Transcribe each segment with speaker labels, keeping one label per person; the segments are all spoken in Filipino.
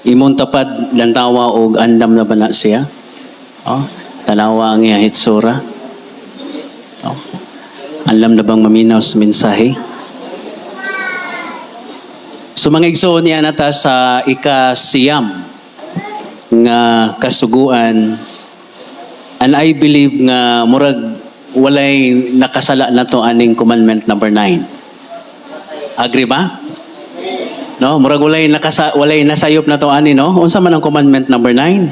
Speaker 1: Imong tapad lantawa og andam na ba na siya? Oh, tanawa ang iya hitsura. Oh. Alam na bang maminaw sa mensahe? So mga igsoon niya nata sa ikasiyam nga kasuguan, and I believe nga murag walay nakasala na to aning commandment number 9. Agree ba? No, murag walay nasayop na to ani, no? Unsa man ang commandment number 9?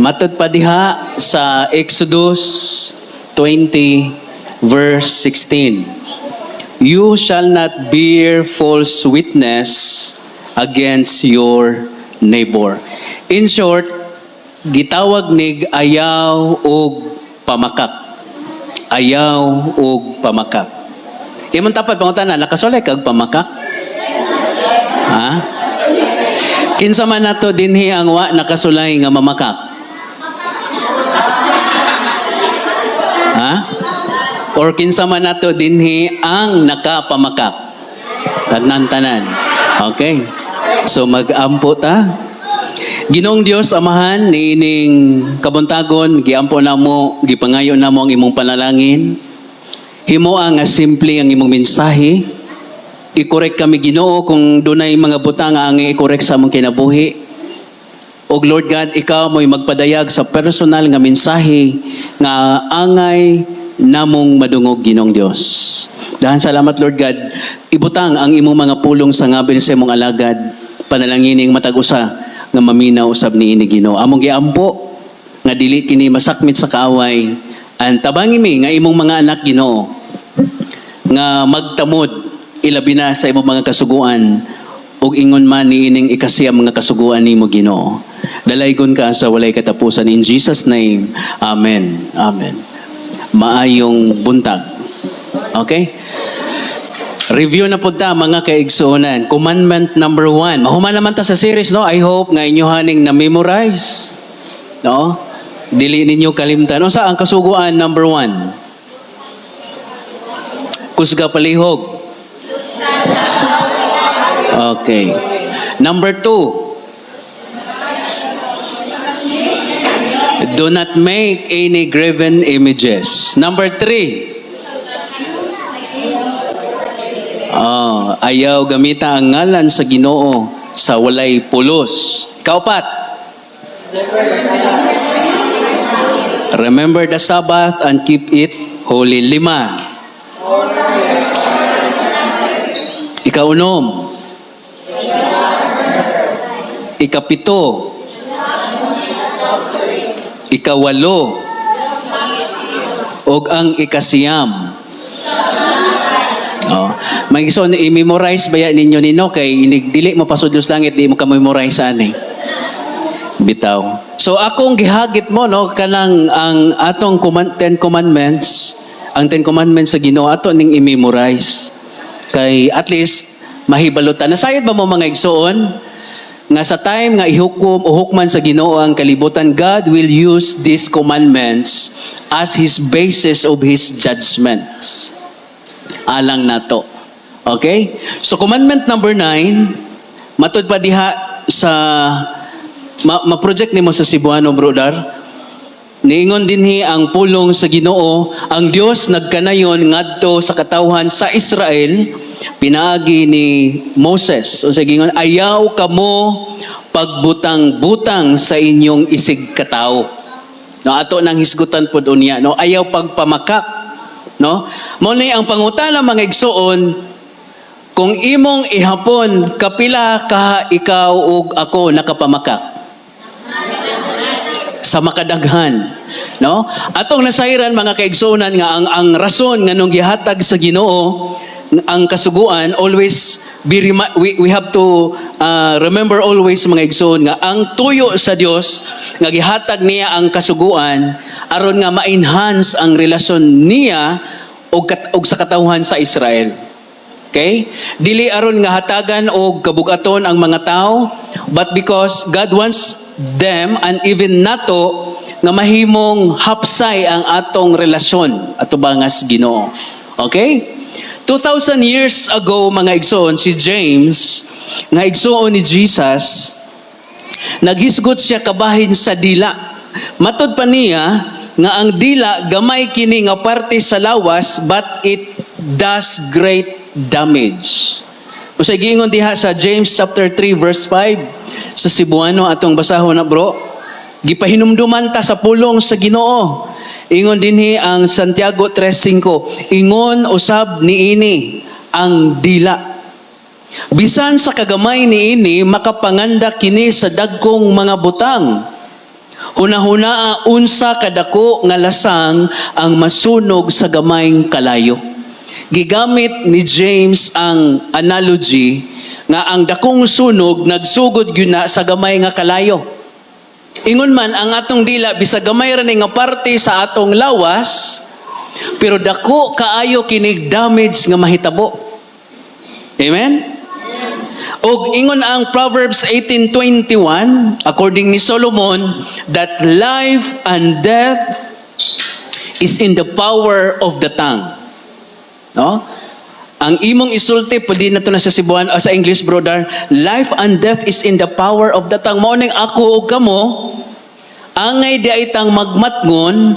Speaker 1: Matod pa diha sa Exodus 20 verse 16. You shall not bear false witness against your neighbor. In short, gitawag nig ayaw og pamakak. Ayaw og pamakak. Imong tapad pangutana, nakasulay kag pamakak? Ha? Kinsa man nato dinhi ang wa nakasulay nga mamakak? Ha? Or kinsa man nato dinhi ang nakapamakak? Tanan-tanan. Okay. So mag-ampo ta. Ginoong Dios Amahan niining kabuntagon, giampo namo, gipangayo namo ang imong panalangin. Himoa nga simple ang imong mensahe. I-correct kami Ginoo kung dunay mga butang nga ang i-correct sa among kinabuhi. Og Lord God, ikaw mo'y magpadayag sa personal nga mensahe nga angay namong madungog Ginong Dios. Dahan salamat Lord God, ibutang ang imong mga pulong sa ngaben sa imong alagad, panalangin matag-usa nga maminaw usab niini Ginoo. Among giampo nga dili kini masakmit sa kaaway, ang tabangi mi nga imong mga anak Ginoo nga magtamod ilabi na sa imong mga kasuguan ug ingon man niining ikasiyam mga kasuguan nimo Ginoo. Dalaygon ka sa walay katapusan in Jesus name. Amen. Amen. Maayong buntag. Okay? Review na po ta mga kaigsuonan. Commandment number 1. Mahuman naman ta sa series, no? I hope nga inyo haning na-memorize. No? Dili ninyo kalimtan. O sa ang kasuguan number 1? Kusga palihog. Okay. Number 2. Do not make any graven images. Number 3. Ayaw gamita ang ngalan sa Ginoo sa walay pulos. Kaupat. Remember the Sabbath and keep it holy. 5. Ikaunom. Ikapito. Ikawalo. Og ang ikasiyam. May gusto i-memorize ba yan ninyo nino kay dili mo pasudlos langit di mo ka memorize ani. Bitaw. So akong gihagit mo no kanang ang atong 10 commandments, ang 10 commandments sa Ginoo ato ning i-memorize kay at least mahibalutan. Nasayod ba mo mga igsoon nga sa time nga ihukom o hukman sa Ginoo ang kalibutan, God will use these commandments as His basis of His judgments. Alang nato. Okay? So commandment number 9, matud pa diha sa ma-project nimo sa Cebuano, brother. Niingon dinhi ang pulong sa Ginoo, ang Dios nagkanayon ngadto sa katawhan sa Israel, pinaagi ni Moses. O sa gingon, ayaw kamo pagbutang-butang sa inyong isig katawo. No, ato nang hisgutan pod unya, no, ayaw pagpamakak, no? Mao ni ang pangutana mga igsoon, kung imong ihapon kapila ka ikaw ug ako nakapamakak? Sa makadaghan, no? Atong nasayran mga kaigsuonan nga ang rason nganong gihatag sa Ginoo ang kasuguan, always we have to remember always mga igsoon nga ang tuyo sa Dios nga gihatag niya ang kasuguan aron nga ma-enhance ang relasyon niya og sa katawhan sa Israel. Okay? Dili aron nga hatagan og kabugaton ang mga tao, but because God wants them and even nato nga mahimong hapsay ang atong relasyon ato bangas Ginoo. Okay? 2,000 years ago, mga igsoon, si James, nga igsoon ni Jesus, naghisgot siya kabahin sa dila. Matod pa niya, nga ang dila, gamay kini nga parte sa lawas, but it does great damage. Usay giingon diha sa James chapter 3 verse 5, sa Cebuano atong basahon na bro, gipahinumduman ta sa pulong sa Ginoo. Ingon dinhi ang Santiago 3:5, ingon usab niini ang dila. Bisan sa kagamay niini makapanganda kini sa dagkong mga butang. Hunahunaa unsa kadako nga lasang ang masunog sa gamayng kalayo. Gigamit ni James ang analogy nga ang dakong sunog nagsugod gyud na sa gamay nga kalayo. Ingon man ang atong dila bisag gamay ra ni nga parte sa atong lawas, pero dako kaayo kinig damage nga mahitabo. Amen? Og ingon ang Proverbs 18:21, according ni Solomon, that life and death is in the power of the tongue. No? Ang imong isulti, pwede na ito na sa Cebuano, sa English, brother, life and death is in the power of the tongue. Mauning ako o kamo, angay di ay tang magmatngon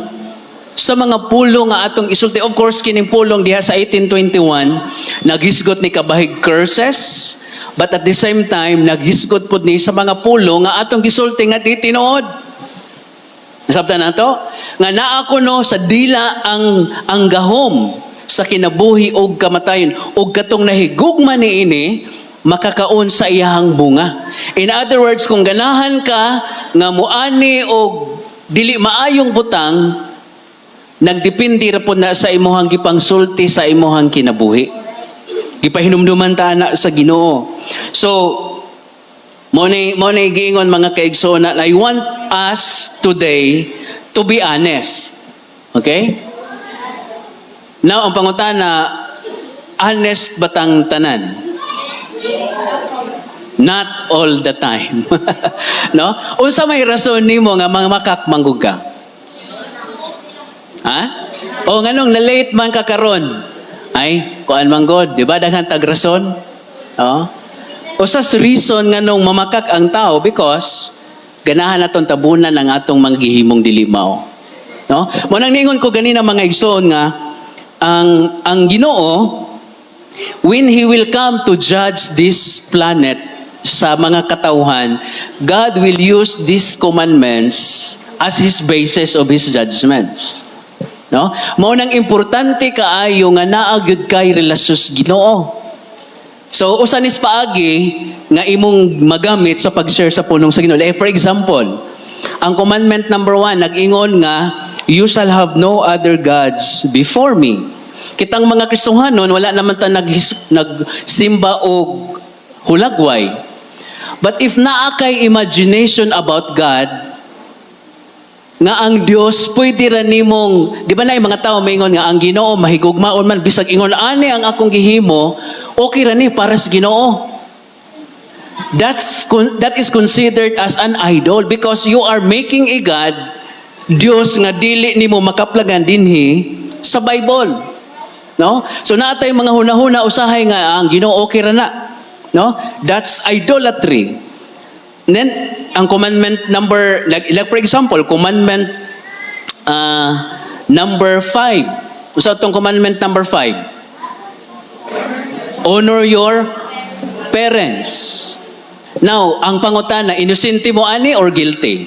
Speaker 1: sa mga pulong nga atong isulti. Of course, kining pulong diha sa 18:21, naghisgot ni kabahig curses, but at the same time, naghisgot po ni sa mga pulong nga atong gisulti nga di tinuod. Nasabtan na to? Nga naa ko no, sa dila ang gahom sa kinabuhi og kamatayon og katong nahigugma niini makakaon sa iyahang bunga. In other words, kung ganahan ka nga muani og dili maayong butang, nagdepende ra pud na sa imuhang gipangsulti sa imuhang kinabuhi. Gipahinumduman ta na sa Ginoo. So mo ni giingon mga kaigsoon, I want us today to be honest. Okay? Now, ang pangutana, honest batang tanan? Not all the time. No? Unsa may rason nimo nga mga makakmanggug ka? Ha? O nganong na late man ka karon? Ay, kuan man god, di ba daghan tag rason? Oh. Usas reason nganong mamakak ang tao because ganahan naton tabunan ang atong manggihimong dili mao. No? Mo nang ningon ko ganina mga igsoon nga ang Ginoo, when He will come to judge this planet sa mga katauhan, God will use these commandments as His basis of His judgments. No? Mao nang importante kaayo nga naa gyud kay relasyon sa Ginoo. So usanis paagi nga imong magamit sa pag-share sa pulong sa Ginoo. For example, ang commandment number 1 nag-ingon nga you shall have no other gods before me. Kitang mga Kristohanon, wala naman ta nagsimba o hulagway. But if naa kay imagination about God, nga ang Dios pwede ra nimong, di ba na yung mga tao maingon nga ang Ginoo mahigugmaon man bisag ingon ani ang akong gihimo, okay ra ni para sa Ginoo. That is considered as an idol because you are making a God, Dios nga dili nimo makaplagan dinhi sa Bible. No? So natay mga hunahuna usahay nga ang Ginoo okay ra na. No? That's idolatry. Then ang commandment number like for example, commandment number 5. Usa tong commandment number 5. Honor your parents. Now, ang pangutana, inosente mo ani or guilty?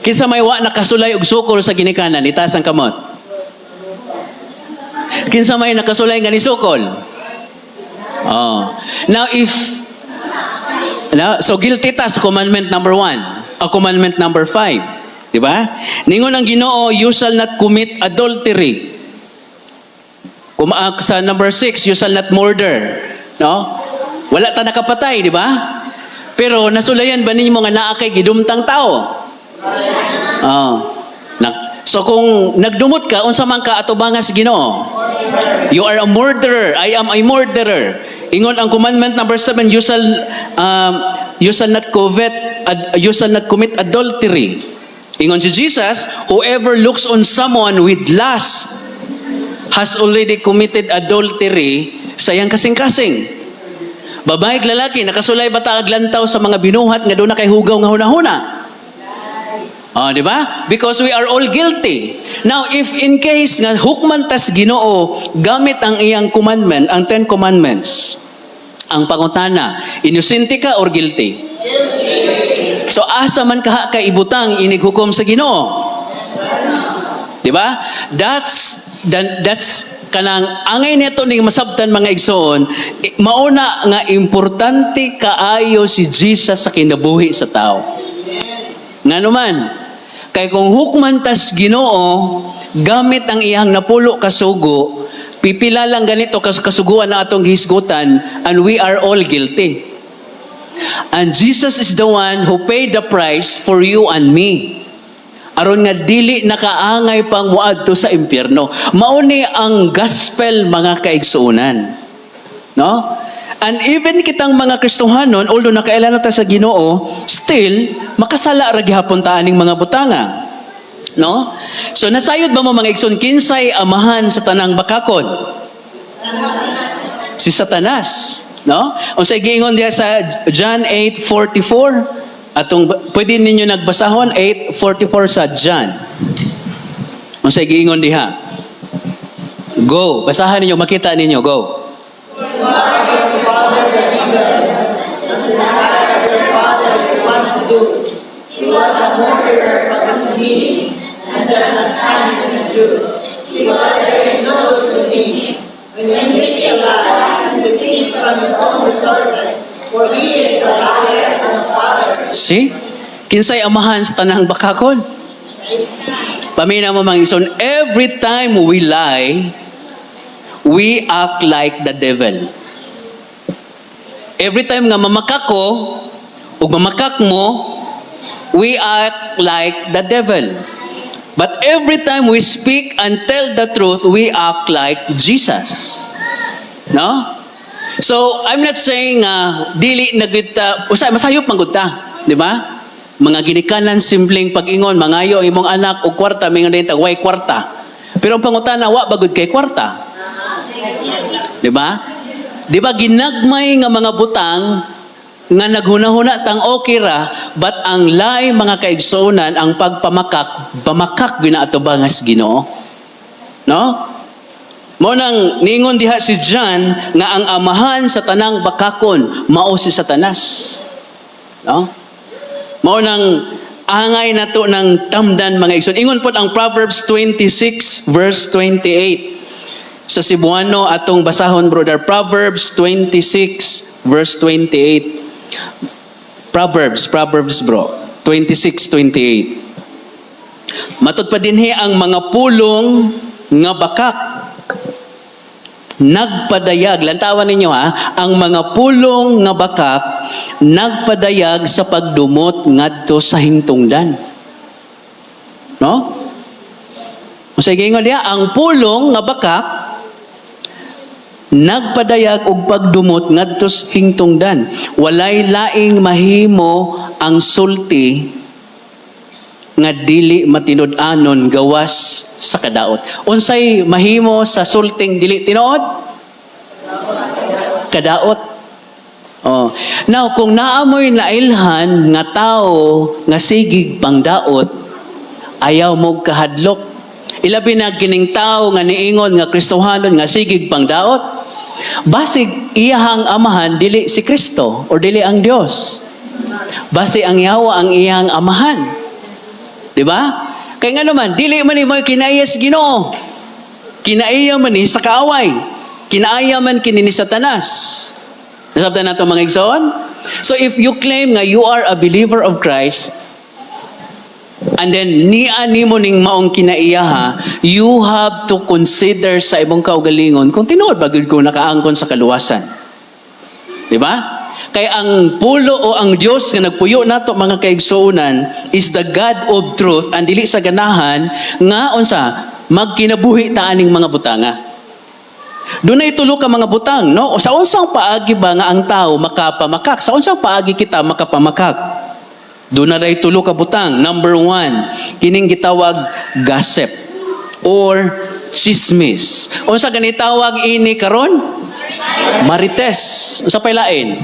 Speaker 1: Kinsa may wa nakasulay og sukol sa ginikanan, itaas ang kamot. Kinsa may nakasulay nga ni sukol? Oh. Now so guilty ta sa commandment number 1 o commandment number 5. Di ba? Ningon ang Ginoo, you shall not commit adultery. Sa number 6, you shall not murder. No? Wala ta nakapatay, di ba? Pero nasulayan ba ninyo nga naa kay gidumtang tao? Oh. So kung nagdumot ka, unsa man ka atubangas Ginoo? You are a murderer. I am a murderer. Ingon ang commandment number 7, you shall not commit adultery. Ingon si Jesus, whoever looks on someone with lust has already committed adultery sa iyang kasing-kasing. Babae ug lalaki nakasulay bata aglantaw sa mga binuhat nga doon na kay hugaw nga hunahuna. Di ba? Because we are all guilty. Now, if in case nga hukman tas Ginoo gamit ang iyang commandment, ang 10 commandments, ang pangutana, inosente ka or guilty? Guilty. So asa man ka ibutang inighukom sa Ginoo? Di ba? That's kanang angay nito ning masabtan mga igsoon, mauna nga importante kaayo si Jesus sa kinabuhi sa tao. Nganuman, kay kung hukman tas Ginoo gamit ang iyang napulo ka sugo, pipila lang ganito kasuguan na atong hisgutan, and we are all guilty. And Jesus is the one who paid the price for you and me. Aron nga dili nakaangay pang muadto sa impyerno. Mauni ang gospel mga kaigsuunan. No? And even kitang mga Kristohanon, although nakailan ta sa Ginoo, still makasala ra gihapon ta aning mga butanga. No? So nasayod ba mo mga igsoon kinsay amahan sa tanang bakakon? Si Satanas, no? Unsay giingon diha sa John 8:44? Pwede ninyo nagbasahon 8:44 sa John. Unsay giingon diha? Go, basahan ninyo, makita ninyo, go.
Speaker 2: He was a murderer from the beginning and does not stand in the truth, because there is no truth in him. When he speaks a lie, he speaks from his own resources, for he is a liar and a father.
Speaker 1: See? Kinsay amahan sa tanang bakakon? Pamina mo mga ison, every time we lie, we act like the devil. Every time nga mamakak ko, o mamakak mo, we act like the devil. But every time we speak and tell the truth, we act like Jesus. No? So, I'm not saying dili na kita, masayop man gud ta, di ba? Mga ginikanan simpleng pag-ingon, mangayo imong anak o kwarta, may nga din tagway kwarta. Pero ang pangutana, wa bagud kay kwarta. Di ba? Di ba ginagmay nga mga butang nga naghunahuna tang okay ra, but ang lie mga kaigsuonan, ang pagpamakak, pamakak ginaato ba nga sa Ginoo? No? Mo nang ningon diha si John nga ang amahan sa tanang bakakon mao si Satanas. No? Mao nang angay nato ng tamdan mga igsoon. Ingon pod ang Proverbs 26 verse 28. Sa Cebuano atong basahon brother, Proverbs 26 verse 28. Proverbs bro, 26:28. Matod pa dinhi ang mga pulong nga bakak nagpadayag, lantawan ninyo ang mga pulong nga bakak nagpadayag sa pagdumot ngadto sa hingtungdan. No? Unsay gingon diha, ang pulong nga bakak nagpadayag og pagdumot ngadto sa hingtungdan. Walay laing mahimo ang sulti nga dili matinud-anon gawas sa kadaot. Unsay mahimo sa sulting dili tinuod? Kadaot. Oh. Now, kung naamoy nailhan nga tao nga sigig pangdaot, ayaw mo kahadlok. Ilabi na kining tao nga niingon nga Kristohanon nga sigig pangdaot, basig iyahang amahan dili si Kristo or dili ang Dios. Basi ang Yawa ang iyang amahan. Di ba? Kaya nga naman, dili man ni mo kinaiya sa Ginoo. Kinaiya man ni sa kaaway. Kinaiya man kini ni Satanas. Nasabtan nato mga igsoon? So if you claim nga you are a believer of Christ, and then ni mo ning maong kinaiyaha, you have to consider sa imong kaugalingon kung tinuod ba gud ko nakaangkon sa kaluwasan. Di ba? Kay ang pulo o ang Dios nga nagpuyo nato mga kaigsuonan is the God of truth, and dili sa ganahan nga unsa magkinabuhi ta aning mga butanga. Dunay tulo ka mga butang, no? O sa unsang paagi ba nga ang tao makapamakak? Sa unsang paagi kita makapamakak? Doon na rin tulo ka butang. Number 1, kining gitawag gossip or chismis. Unsa gani tawag ini karon? Marites. Unsa pay lain?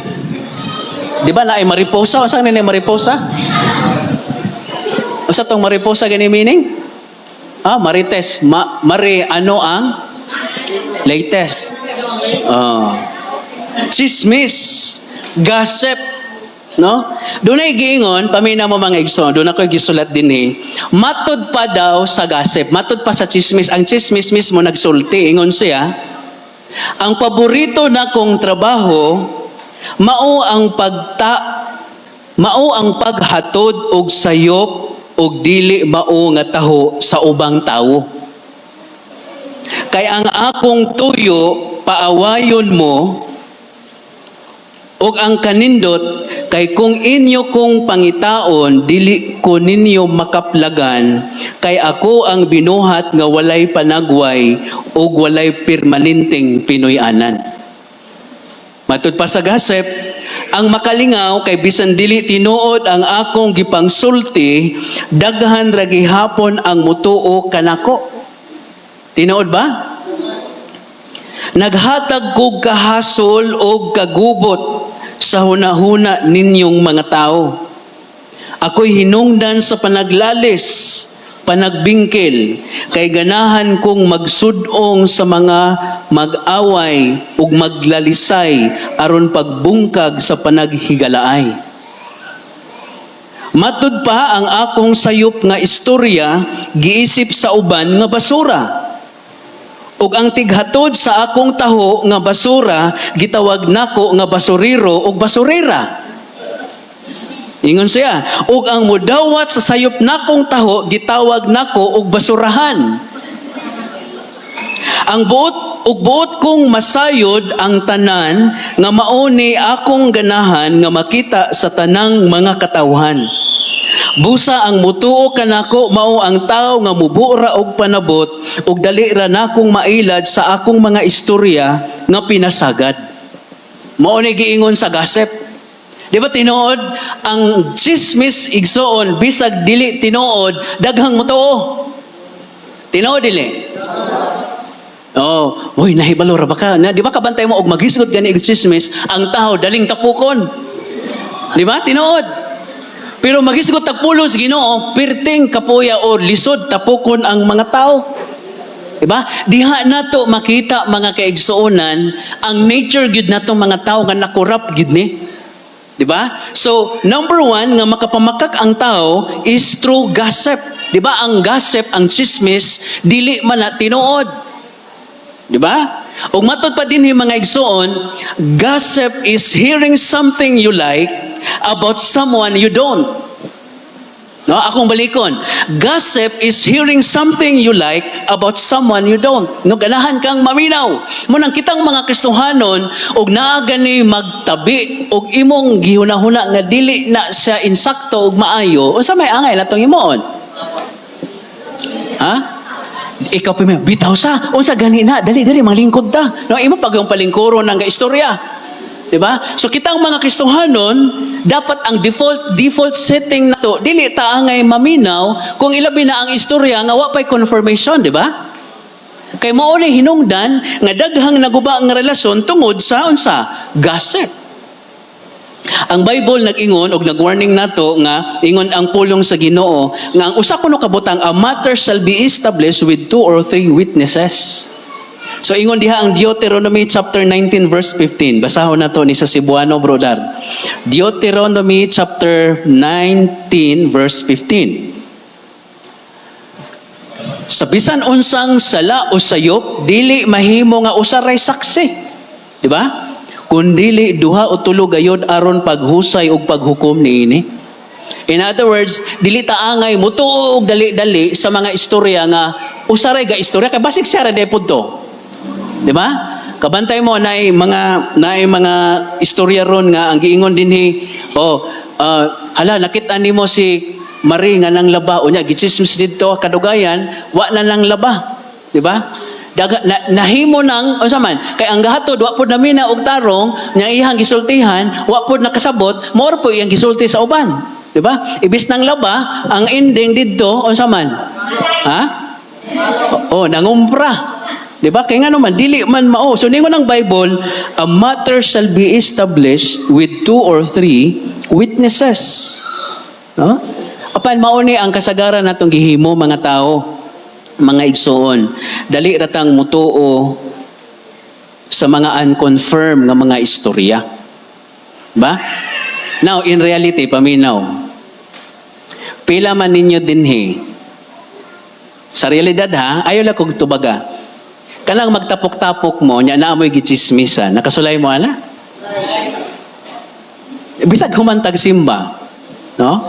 Speaker 1: Di ba na ay mariposa? Unsa ni mariposa? Unsa tong mariposa gani meaning? Marites. Ano ang latest? Chismis, gossip, no? Doon ay giingon, pamina mo mga igsoon, doon ako gisulat din matod pa daw sa gossip, matod pa sa chismis. Ang chismis mismo nagsulti, ingon siya, ang paborito na kong trabaho, mao ang paghatod og sayop og dili mao nga taho sa ubang tawo. Kay ang akong tuyo paawayon mo ug ang kanindot kay kung inyo kong pangitaon dili ko ninyo makaplagan kay ako ang binuhat nga walay panagway ug walay permanenteng Pinoy-anan. Matud pa sa gossip, ang makalingaw kay bisan dili tinuod ang akong gipangsulti, daghan ra gihapon ang mutuo kanako. Tinuod ba? Naghatag kog kahasol o kagubot sa hunahuna ninyong mga tao. Ako'y hinungdan sa panaglalis, panagbingkil, kay ganahan kong magsudong sa mga mag-away ug maglalisay aron pagbungkag sa panaghigalaay. Matud pa ang akong sayop nga istorya giisip sa uban nga basura. Ug ang tighatod sa akong taho nga basura gitawag nako nga basuriro ug basurera. Ingon siya, ug ang mudawat sa sayop nakong taho gitawag nako og basurahan. Ang buot kong masayod ang tanan nga mao ni akong ganahan nga makita sa tanang mga katawhan. Busa ang mutuo kanako mao ang tawo nga mubura og panabot ug dali ra nakong mailad sa akong mga istorya nga pinasagad. Mao ni giingon sa gossip. Di ba tinuod ang chismis igsoon bisag dili tinuod daghang mutuo. Tinuod dili. Uy, nahibalo ra ba ka? Di ba kabantay mo og maghisgot gani og chismis ang tawo daling tapukon. Di ba tinuod? Pero magisgot tagpulos Ginoo, pirting kapuya o lisod tapukon ang mga tao. Diba? Diha nato makita mga kaigsuonan ang nature gyud natong mga tao nga nakorrupt gyud ni. Diba? So, number one nga makapamakak ang tao is through gossip. Diba? Ang gossip, ang chismis, dili man na tinuod. Diba? Ug matod pa din mga igsoon, gossip is hearing something you like about someone you don't. No, akong balikon. Gossip is hearing something you like about someone you don't. No, ganahan kang maminaw. Munang kitang mga Kristohanon og naa gani magtabi og imong gihunahuna nga dili na siya insakto og maayo, unsa may angay natong himuon? Ha? Ikaw pa may bitaw sa unsa gani na dali malingkod ta. No, imo pag yung palingkuron ng istorya. Diba? So kitang mga Kristohanon, dapat ang default setting na to, dili ta angay maminaw kung ilabi na ang istorya nga wa pay confirmation, di ba? Kay mao ni hinungdan nga daghang naguba ang relasyon tungod sa unsa? Gossip. Ang Bible nag-ingon og nag-warning nato nga ingon ang pulong sa Ginoo nga ang usa kuno ka butang a matter shall be established with 2 or 3 witnesses. So ingon diha ang Deuteronomy chapter 19 verse 15. Basahon nato ni sa Cebuano brother. Deuteronomy chapter 19 verse 15. Sa bisan unsang sala o sayop dili mahimo nga usaray saksi. Di ba? Kun dili duha o tulo gayod aron paghusay ug paghukom niini. In other words, dili ta angay mutuo og dali-dali sa mga istorya nga usaray ga istorya kay basig siya ra depod to. Di ba? Kabantay mo naay mga istorya ron nga ang giingon dinhi hala nakita nimo si Marie nga nang laba unya gichismis didto kadugayan wa na nang laba. Di ba? Nahimo nang unsa man kay ang gahatod wa pud namina og tarong nya iyang gisultihan wa pud nakasabot more po iyang gisulti sa uban. Di ba? Ibis nang laba ang ending didto unsa man? Ha? Nangumpra. Di ba? Kaya nga naman, dili man mao. So, ningon ang Bible, a matter shall be established with 2 or 3 witnesses. No? Apan mao ni ang kasagaran natong gihimo mga tao, mga igsoon. Dali ratang mutuo sa mga unconfirmed nga mga istorya. Ba? Now, in reality, paminaw, pila man ninyo dinhi, sa realidad ha, ayaw lang kong tubaga. Kanang magtapok-tapok mo, nya na amoy gichismisan. Nakasulay mo, ana? Bisag humantag simba. No?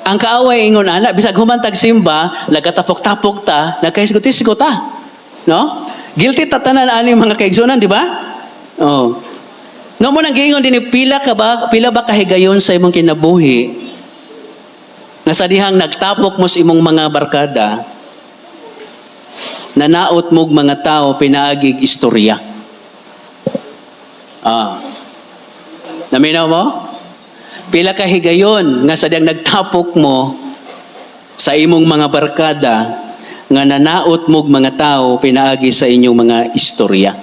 Speaker 1: Ang kaaway ingon, ana, bisag humantag simba, nagkatapok-tapok ta, nagkaisgot-isgot ta. No? Guilty tatanan ani mga kaigsunan, di ba? Oh. No mo nang giingon din pila ba kahigayon sa imong kinabuhi? Na sa dihang nagtapok mo sa imong mga barkada, nanaot mog mga tao pinaagig istorya. Naminaw mo? Pila ka higayon nga sa diyang nagtapok mo sa imong mga barkada nga nanaot mog mga tao pinaagi sa inyong mga istorya.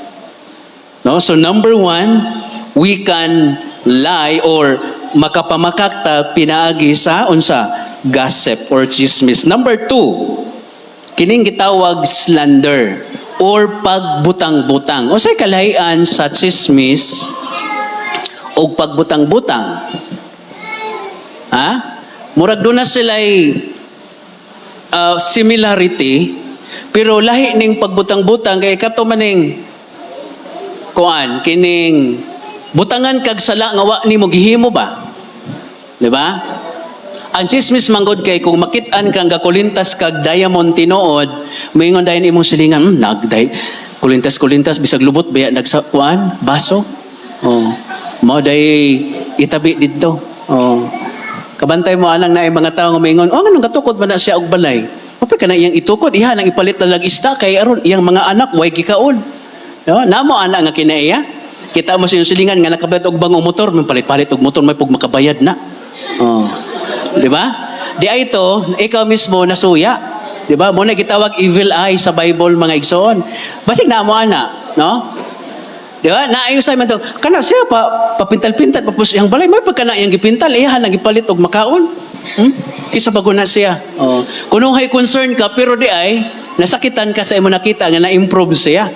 Speaker 1: No? So number 1, we can lie or makapamakakta pinaagi sa unsa gossip or chismis. Number 2, kining gitawag slander or pagbutang-butang. O say kalahian sa chismis o pagbutang-butang. Ha? Murag doon na sila'y similarity, pero lahi ning pagbutang-butang kay kato maning kuan kining butangan kag sala nga wa nimo gihimo ba? Di ba? Ang chismis manggod kay kung makit-an kang gakulintas kag diamond tinuod, moingon dayon imong silingan, nagday kulintas bisag lubot baya nagsakuan baso. Mo day itabi didto. Kabantay mo anang naay mga tawo nga moingon, nganong gatukod man na siya og balay. Mapay kana iyang itukod, iha nang ipalit na lagista kay aron iyang mga anak way gikaon. No? Namo ana nga kinaiya. Kita mo siyang silingan nga nakabayad og bangong motor, may palit-palit og motor may pug makabayad na. Di ba? Di ay ito, ikaw mismo nasuya. Di ba? Muna gitawag evil eye sa Bible mga igsoon. Basig na mo ana, no? Di ba? Naayos sa man to. Kana siya papintal-pintal papus iyang balay, may pagkana iyang gipintal, iha nang gipalit og makaon. Kisa bago na siya. Kuno hay concern ka pero di ay nasakitan ka sa imo nakita nga na-improve siya.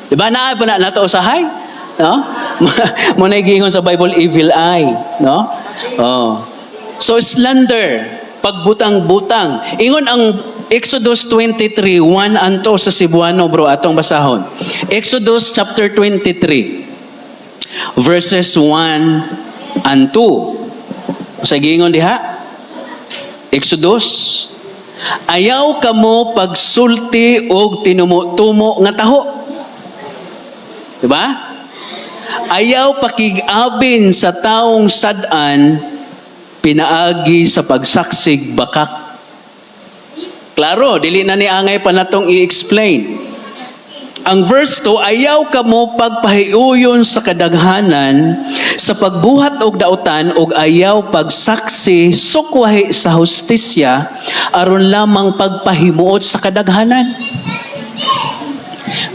Speaker 1: Di ba? Naa ba na nato usahay? No? Muna giingon sa Bible evil eye, no? So slander, pagbutang-butang. Ingon ang Exodus 23, 1 and 2 sa Cebuano, bro, atong basahon. Exodus chapter 23, verses 1 and 2. Sa giingon diha, Exodus, ayaw kamo pagsulti og tinumo-tumo nga taho. Diba? Ayaw pakig-abin sa taong sad-an pinaagi sa pagsaksig bakak. Klaro, dili na ni angay pa natong i-explain. Ang verse 2, ayaw kamo pagpahiuyon sa kadaghanan sa pagbuhat og dautan og ayaw pagsaksi sukwahi sa hustisya aron lamang pagpahimuot sa kadaghanan.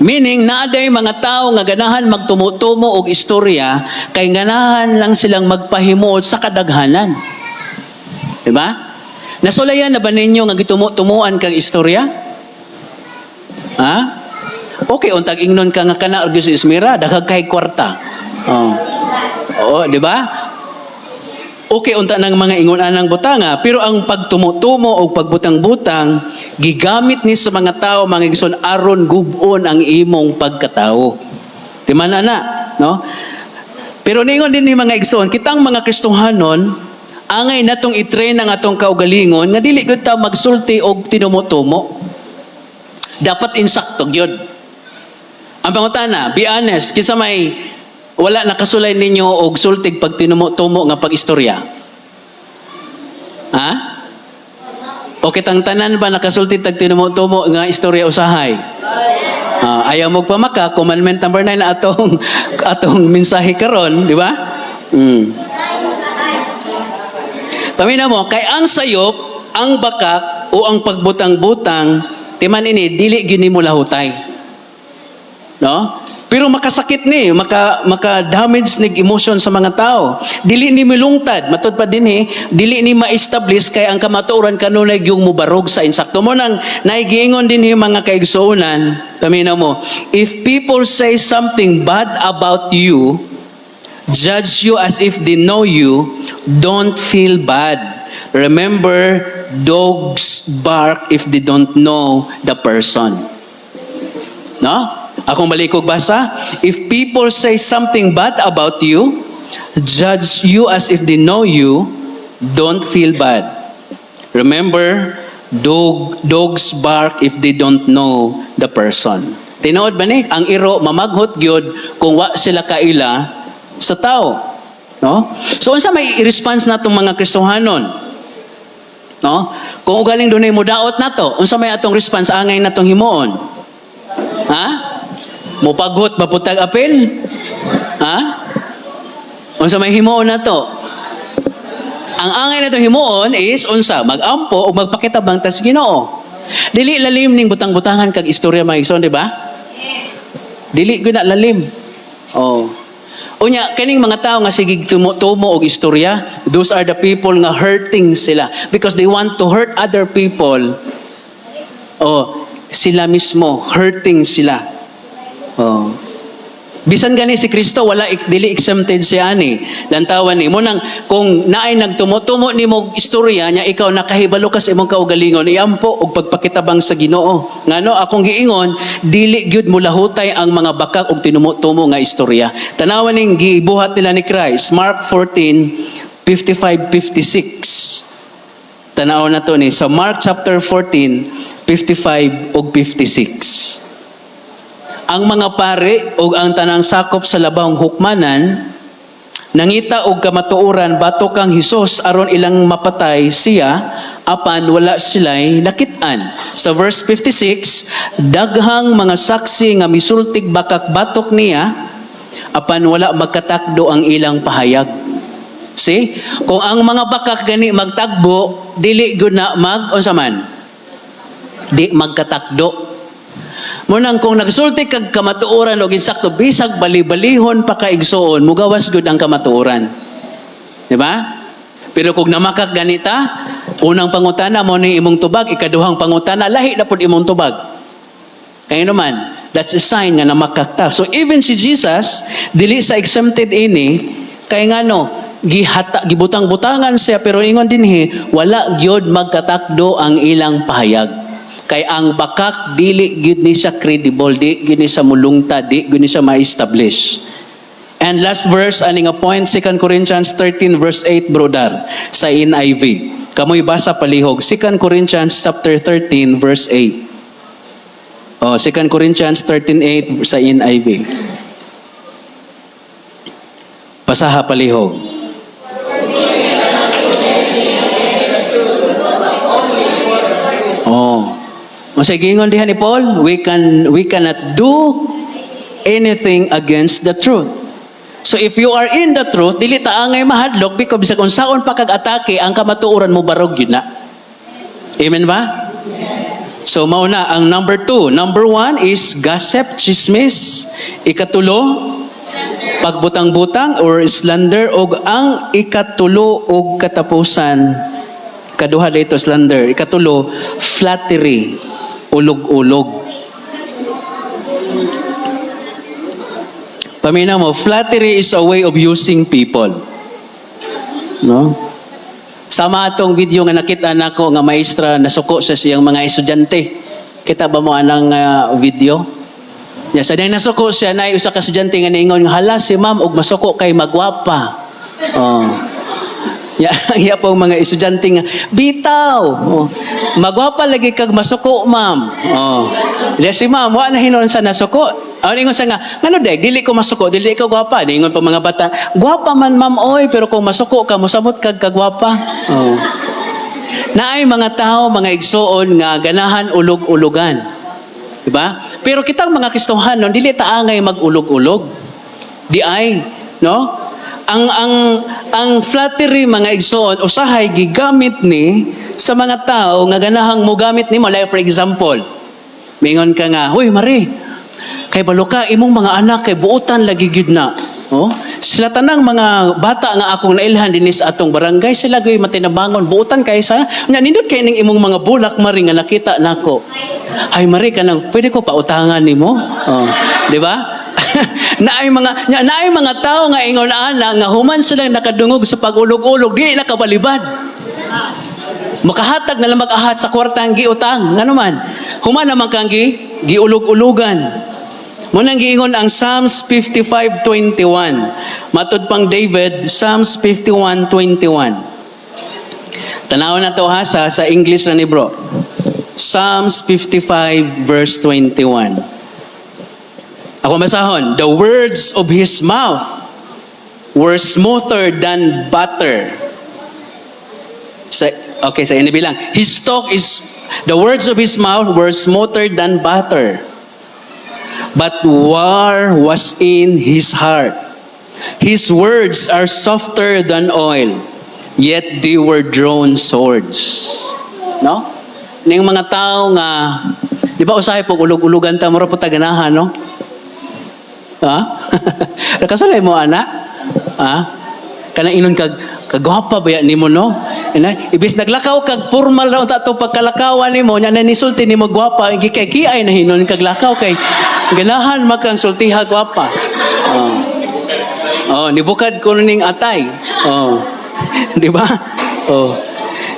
Speaker 1: Meaning, naaday mga tao nga ganahan magtumutumo og istorya, kay ganahan lang silang magpahimuot sa kadaghanan. Diba? Nasulayan na ba ninyo nga gitumuan kang istorya? Ha? Okay, untag ingnon ka nga kana og si Ismira, daghag kay kwarta. Di ba? Okay, unta ng mga ingunan ng butanga, pero ang pagtumutumo o pagbutang-butang, gigamit ni sa mga tao, mga igsoon, aron gubon ang imong pagkatao. Di man na, no? Pero ningon din ni mga igsoon, kitang mga Kristohanon, angay natong i-train ang atong kaugalingon, nga dili gud ta magsulti og tinumutumo. Dapat insakto gyud. Ang pangutana, be honest, kinsa may wala nakasulay ninyo og sultig pag tinumo-tumo nga pag-istorya? Ha? O kitang tanan ba nakasulti tag tinumo-tumo nga istorya usahay? Ayaw mo pamaka, commandment number 9 na atong mensahe karon, di ba? Pamina mo, kay ang sayop, ang bakak o ang pagbutang-butang timan ini dili gyud nimo lahutay. No? Pero makasakit ni, maka-damage nig emotion sa mga tao. Dili ni milungtad, matud pa dinhi, dili ni ma-establish kay ang kamatuoran kanunay yung mubarog sa insakto mo nang naigiingon dinhi mga kaigsuonan. Taminaw mo, if people say something bad about you, judge you as if they know you, don't feel bad. Remember, dogs bark if they don't know the person. No? Akong balikog basa, if people say something bad about you, judge you as if they know you, don't feel bad. Remember, dogs bark if they don't know the person. Tinuod ba ni? Ang iro, mamaghot gyud kung wa sila kaila sa tao. No? So, unsa may i-response natong mga Kristohanon? No? Kung ugaling dunay mudaot nato, unsa may atong response angay natong himuon? Ha? Mupaghot ba putag apel? Ha? Unsa may himuon na to? Ang angay na to himuon is unsa magampo o magpakitabang tas Ginoo. Dili lalim ning butang-butangan kag istorya mga igsoon, di ba? Dili gyud na lalim. Oh. Unya kaning mga tao nga sige tumo og istorya, those are the people nga hurting sila because they want to hurt other people. Oh, sila mismo hurting sila. Oh. Bisan gani si Kristo wala dili exempted siya ani. Lantawan ni mo nang kung naay nagtumo-tumo nimo istorya nya ikaw nakahibalo ka sa imong kaugalingon iampo og pagpakitabang sa Ginoo. Ngano akong giingon dili gyud mo lahutay ang mga bakak og tinumo-tumo nga istorya. Tanawan ning gibuhat nila ni Christ, Mark 14:55-56. Tanaw na to ni sa Mark chapter 14:55 ug 56. Ang mga pare o ang tanang sakop sa labahong hukmanan nangita og kamatuoran batok kang Hesus aron ilang mapatay siya apan wala sila'y nakit-an. Sa verse 56, daghang mga saksi nga misultig bakak batok niya apan wala magkatakdo ang ilang pahayag. See? Kung ang mga bakak gani magtagbo, dili gud na unsa man? Di magkatakdo. Munang kung nagsulti kag kamatuoran og insakto bisag bali-balihon pa ka igsoon mugawas gud ang kamatuoran. Di ba? Pero kung namakak ganita, unang pangutana mo ni imong tubag, ikaduhang pangutana lahi na pud imong tubag. Kaya naman, that's a sign nga namakak ta. So even si Jesus dili sa exempted ini kay ngano gibutang-butangan siya pero ingon dinhi wala gyud magkatakdo ang ilang pahayag. Kay ang bakak dili gyud ni siya credible, di gyud ni siya mulungta, di gyud ni siya ma-establish. And last verse ani nga point 2 Corinthians 13 verse 8 brother sa NIV. Kamoy basa palihog 2 Corinthians chapter 13 verse 8. Oh, 2 Corinthians 13:8 sa NIV. Basaha palihog. Oh. Sige ingon diha ni Paul, we cannot do anything against the truth. So if you are in the truth, dili ta angay mahadlok because bisag unsaon pa kag atake ang kamatuoran mo barog yun na. Amen ba? So mauna ang number 2. Number 1 is gossip, chismis. Ikatulo, pagbutang-butang or slander og ang ikatulo og katapusan. Kaduha dito slander. Ikatulo, flattery. Ulog-ulog. Pamina mo, flattery is a way of using people. No? Sama atong video nga nakita nako nga maestra nasuko sa siyang mga estudyante. Kita ba mo anang video? Ya, sa dahil nasuko siya na usa ka estudyante nga niingon nga hala si ma'am og masuko kay magwapa. Oh. Ya pong mga estudyante nga, bitaw! Oh, magwapa lagi kag masuko, ma'am. Oh. Di si ma'am, wa na hinon sa nasuko. Ningon sa nga, ngano day, dili ko masuko, dili ko gwapa. Ningon pa mga bata, gwapa man ma'am, oy, pero kung masuko ka, musamot kag kagwapa. Oh. Naay mga tao, mga igsoon nga ganahan ulog-ulogan. Diba? Pero kitang mga Kristohanon, dili ta angay mag-ulog-ulog. Di ay, no? Ang flattery mga igsoon usahay gigamit ni sa mga tao nga ganahang mogamit nimo like for example Mingon ka nga, "Hoy, Mari, kay balo ka, imong mga anak kay buutan lagi gyud na." Oh, sila tanang mga bata nga akong nailhan dinis atong barangay, sila gyud matinabangon buutan kay sa nya nindot kay ning imong mga bulak, Mari, nga nakita nako. Ay, Mari, kanang pwede ko pautangan nimo. Oh, di ba? naay mga tao nga ingon ana nga human silang nakadungog sa pag-ulog-ulog, di nakabalibad. Makahatag na lang mag-ahat sa kwartang giutang. Nga naman, human naman kang giulog-ulugan. Munang giingon ang Psalms 55:21. Matud pang David, Psalms 51:21. Tanaw na to ha sa English na ni bro. Psalms 55 verse 21. Ako masahon, the words of his mouth were smoother than butter. Sa ini bilang. The words of his mouth were smoother than butter. But war was in his heart. His words are softer than oil, yet they were drawn swords. No? Ning mga tao nga, di ba usahay po ulog-ulugan ta, mura po taganahan, no? Ha? Nakasalay mo, anak? Ha? Kanang inon kagwapa ba yan nimo, no? Ibis naglakaw kag formal na unta to pagkalakawan nimo, nya na nisulti nimo gwapa, gikay-kiay na hinon kaglakaw kay ganahan makang sultiha gwapa. Nibukad ko ning atay. Di ba?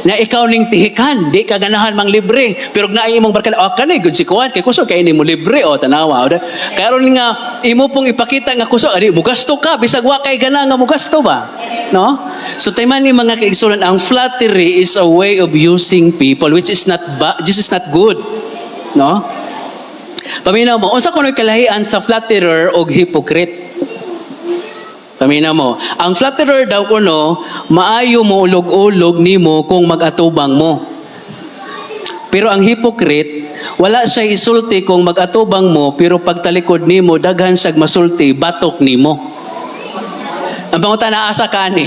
Speaker 1: Na ikaw ning tihikan, di ka ganahan mang libre, pero naay imong barkada, kanay good si kuan kay kuso kay nimo libre tanawa. Karon nga imo pong ipakita nga kuso adi mo gasto ka bisag wa kay gana nga mo gasto ba, no? So tayman ni mga kaigsunan, ang flattery is a way of using people which is not good, no? Paminaw mo, unsa kunoy kalahian sa flatterer og hypocrite? Paminaw mo, ang flatterer daw kuno, maayo mo ulog-ulog nimo kung mag-atubang mo. Pero ang hypocrite, wala siya isulti kung mag-atubang mo, pero pagtalikod nimo, daghan siyag masulti, batok nimo. Ang pangutan na asa ka ni.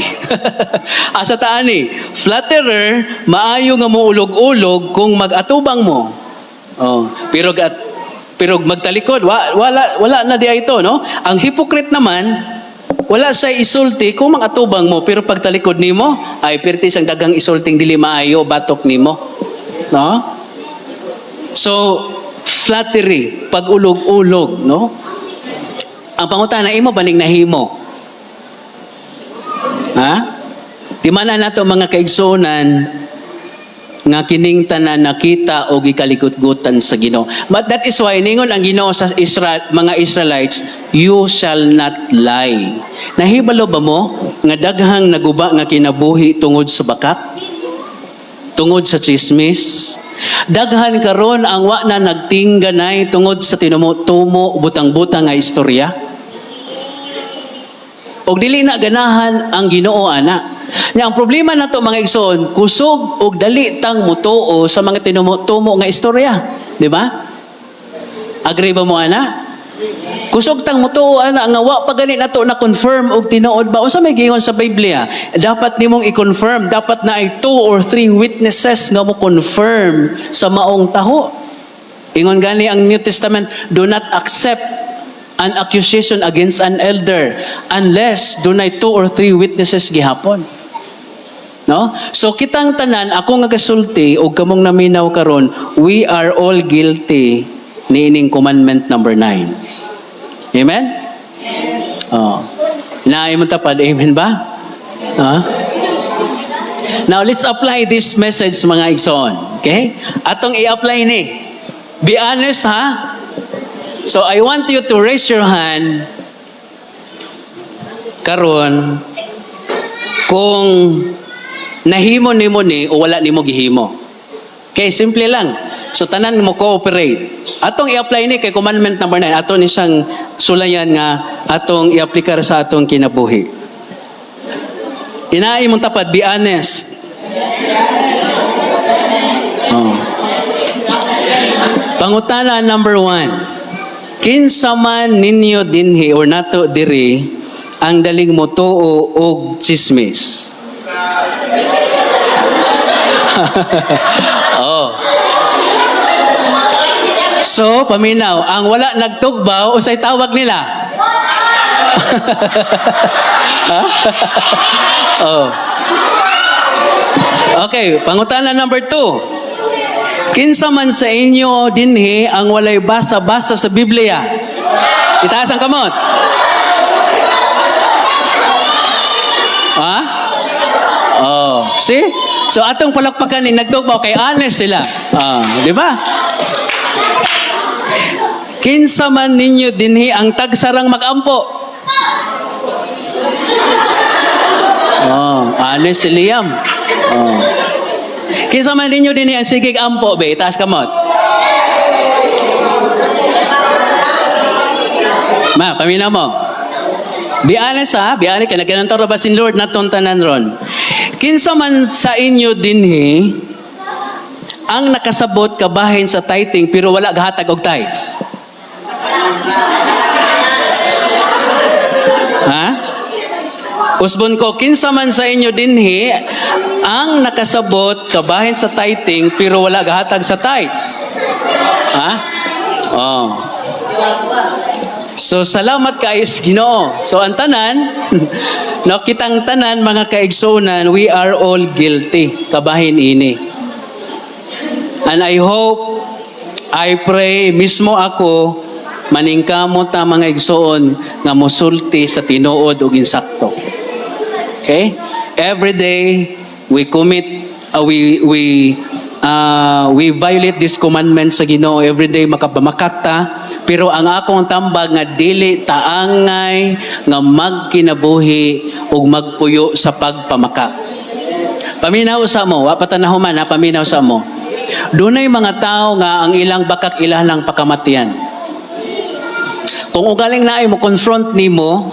Speaker 1: Asa taan ni. Flatterer, maayo nga mo ulog-ulog kung mag-atubang mo. Pero magtalikod, wala na diya ito, no? Ang hypocrite naman, wala sa isulti kung atubang mo, pero pagtalikod nimo ay pirti sang dagang isulting dili maayo, batok nimo, no? So flattery, pag-ulog-ulog, no? Ang pangutana, imo baning nahimo? Ha? Di man na nato mga kaigsunan nga kining tanan nakita o gikalikot-gutan sa Ginoo. But that is why ningon ang Ginoo sa mga Israelites, you shall not lie. Nahibalo ba mo nga daghang naguba nga kinabuhi tungod sa bakat? Tungod sa chismis? Daghan karon ang wa na nagtingganay tungod sa tinumo-tumo butang-butang nga istorya? Og dili na ganahan ang Ginoo ana. Nya ang problema nato mga igsoon, kusog og dali tang mutuo sa mga tinumo-tumo nga istorya, di ba? Agree ba mo ana? Kusog tang mutuo ana nga wa pa gani nato na confirm og tinuod ba unsa may giingon sa Biblia? Dapat nimong i-confirm, dapat na ay 2 or 3 witnesses nga mo confirm sa maong taho. Ingon gani ang New Testament, do not accept an accusation against an elder unless dunay 2 or 3 witnesses gihapon. No? So kitang tanan, ako nga gasulti o kamong naminaw karon, we are all guilty ni ining commandment number 9. Amen? Inaay mo tapad, amen ba? Now let's apply this message mga igsoon. Okay? Atong i-apply ni. Be honest ha? So I want you to raise your hand karon kung nahimo nimo ni o wala nimo gihimo. Okay, simple lang. So tanan mo cooperate. Atong i-apply ni kay commandment number 9. Aton ni siyang sulayan nga atong i-aplikar sa atong kinabuhi. Inaay mong tapat, be honest. Pangutana number 1. Kinsa man ninyo dinhi or nato diri ang daling motuo og chismis? So, paminaw, ang wala nagtugbaw, usay tawag nila. Ha? Oh. Okay, pangutana number 2. Kinsa man sa inyo dinhi ang walay basa-basa sa Biblia? Itaas ang kamot. Ha? Oh, see? So atong palakpakan ni nagtugbaw kay honest sila. Di ba? Kinsa man ninyo dinhi ang tagsarang magampo? Honest si Liam. Kinsa man ninyo dinhi ang sigig ampo be, taas kamot. Ma, paminaw mo. Be honest ha, be honest, kanaganantar ba sin Lord natong tanan ron. Kinsa man sa inyo dinhi ang nakasabot kabahin sa tithing pero wala gahatag og tithes? Ha? Usbon ko, kinsa man sa inyo dinhi ang nakasabot kabahin sa tithing pero wala gahatag sa tithes? Ha? Oh. So salamat kay Ginoo. So ang tanan, no, kitang tanan mga kaigsunan, we are all guilty kabahin ini. And I hope, I pray mismo ako maningkamot ta mga igsoon nga mosulti sa tinuod ug insakto. Okay? Every day we commit we violate this commandment sa Ginoo. Every day makapamakak ta, pero ang akong tambag nga dili taangay nga magkinabuhi ug magpuyo sa pagpamakak. Paminaw sa mo, wa patanahuman ha, paminaw sa mo. Dunay mga tao nga ang ilang bakak ilang pakamatian. Kung ugaling naay mo confront nimo,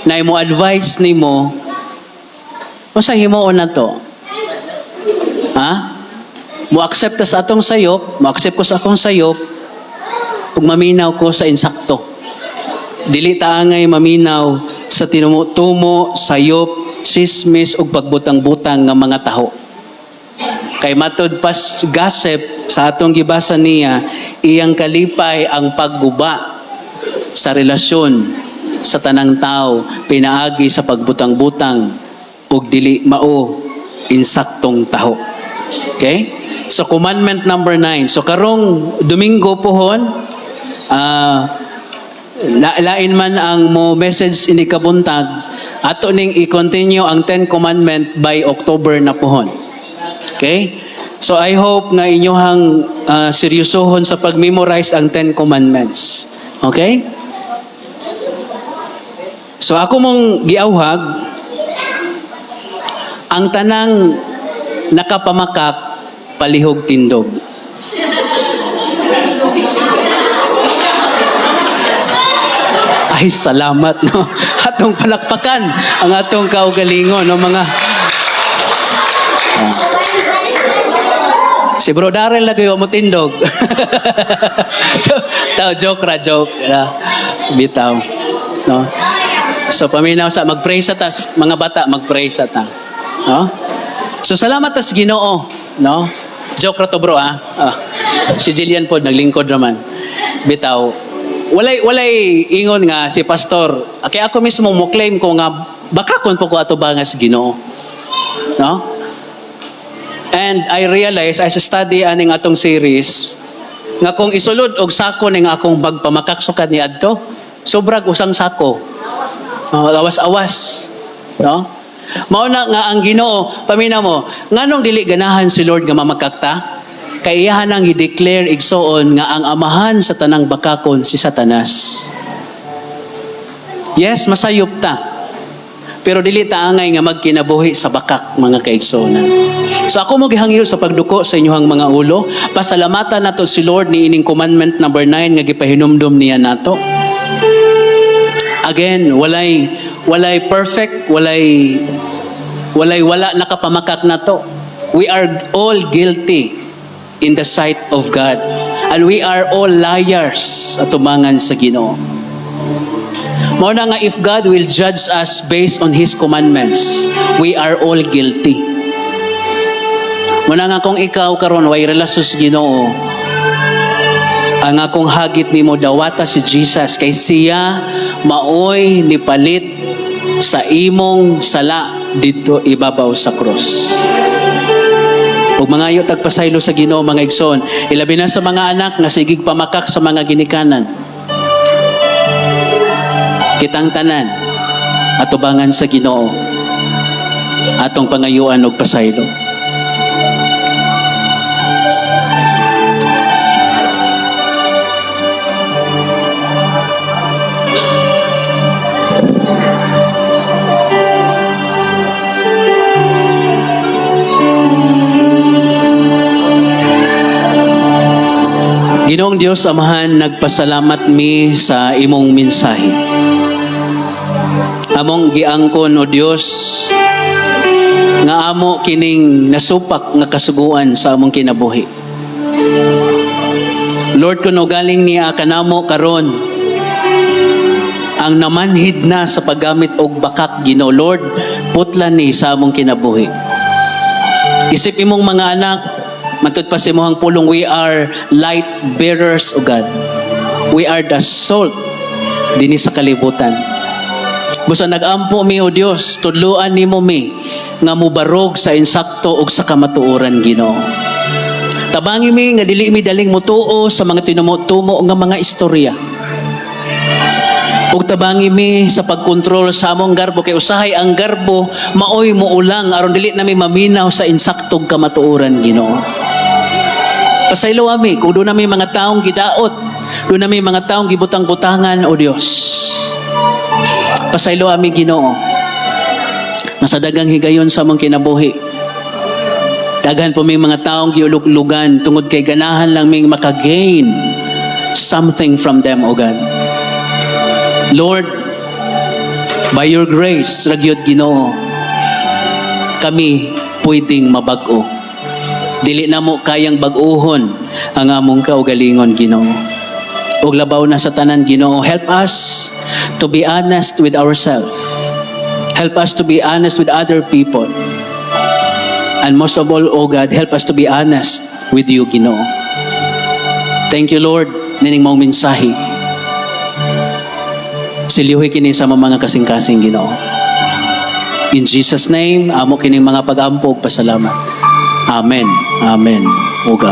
Speaker 1: naay mo advise nimo, usa himuon na to? Ha? Mo accept sa atong sayop, mo accept ko sa akong sayop, ug maminaw ko sa insakto. Dili ta angay maminaw sa tinumo-tumo, sayop, sismis ug pagbutang-butang nga mga taho. Kay matod pas gossip sa atong gibasa niya, iyang kalipay ang pagguba sa relasyon sa tanang tao, pinaagi sa pagbutang-butang ug dili mao insaktong taho. Okay? So commandment number 9. So karong Domingo pohon, lain man ang mo message ini kabuntag, ato ning i-continue ang 10 commandment by October na pohon. Okay? So I hope nga inyohang seryosohon sa pag-memorize ang 10 commandments. Okay? So ako mong giawhag ang tanang nakapamakak palihog tindog. Ay salamat no. Atong palakpakan ang atong kaugalingon no mga si Bro Darrell lagi mo tindog. Joke. Bitaw. No? So paminaw sa mag-pray sa ta, mga bata mag-pray sa ta. No? So salamat tas Ginoo, no? Joke ra to bro si Jillian pod naglingkod raman. Bitaw. Walay ingon nga si pastor. Kay ako mismo mo claim ko nga baka kon po ko ato bangas Ginoo. No? And I realize as I study aning atong series nga kung isulod og sako ning akong pagpamakaksukad ni adto, sobrag usang sako. Awas-awas. No? Mao na nga ang Ginoo, paminaw mo, nganong dili ganahan si Lord nga mamakakta? Kay iyahan nang i-declare igsoon nga ang amahan sa tanang bakakon si Satanas. Yes, masayop ta. Pero dili ta angay nga magkinabuhi sa bakak mga kaigsonan. So ako mo gihangyo sa pagduko sa inyong mga ulo, pasalamatan nato si Lord ni ining commandment number 9 nga gipahinumdum niya nato. Again, walay perfect, wala nakapamakak na to. We are all guilty in the sight of God. And we are all liars atumangan sa Ginoo. Mao na nga if God will judge us based on His commandments, we are all guilty. Mao na nga kung ikaw karon way relasyon sa Ginoo, Ang akong hagit nimo dawata si Jesus kay siya maoy nipalit sa imong sala dito ibabaw sa cross. Ug mangayo tagpasaylo sa Ginoo mga igsoon, ilabi na sa mga anak nga sigig pamakak sa mga ginikanan. Kitang tanan atubangan sa Ginoo atong pangayuan og pasaylo. Ginoong Dios Amahan, nagpasalamat mi sa imong mensahe. Among giangkon o Dios nga amo kining nasupak nga kasuguan sa among kinabuhi. Lord, kuno galing niya kanamo karon ang namanhid na sa paggamit og bakak, Ginoo. Lord, putlan ni sa among kinabuhi. Isip imong mga anak, matud pa sa imong pulong, we are light bearers, O God. We are the salt dinhi sa kalibutan. Busa nag-ampo mi, O Dios, tudluan nimo mi nga mubarog sa insakto ug sa kamatuoran, Ginoo. Tabangi mi nga dili mi daling mutuo sa mga tinumo-tumo nga mga istorya. Ug tabangi mi sa pagkontrol sa among garbo kay usahay ang garbo maoy muulang aron dili na mi maminaw sa insaktong kamatuoran, Ginoo. Pasaylo ami kung doon na may mga taong gidaot, doon na may mga taong gibutang-butangan, O Dios. Pasaylo ami, Ginoo. Nga sa dagang higayon sa among kinabuhi, daghan po may mga taong giuluglugan tungod kay ganahan lang may makagain something from them, O God. Lord, by your grace, ragyod, Ginoo, kami pwedeng mabag-o. Dili na mo kayang bag-uhon ang among kaugalingon, Ginoo. Ug labaw na sa tanan, Ginoo, help us to be honest with ourselves. Help us to be honest with other people. And most of all, O God, help us to be honest with you, Ginoo. Thank you, Lord, nining mong mensahe. Silihoy kini sa mga kasing-kasing, Ginoo. In Jesus' name, amo kining mga pag-ampo ug pasalamat. Amen. Amen. O God.